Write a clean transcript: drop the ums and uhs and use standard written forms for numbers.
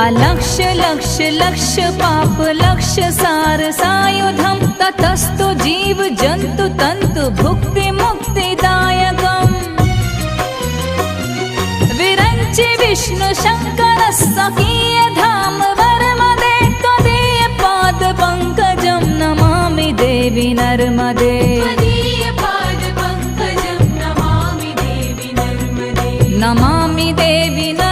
अलक्ष लक्ष लक्ष पाप लक्ष सार सायुधम ततस्तु जीव जंतु तंतु भुक्ति मुक्तिदायकम् विरंचि विष्णु शंकर सखीय धाम वर्मदे त्वदीय पाद पंकजं नमामि देवी नर्मदे नमामि देवी नर्मदे।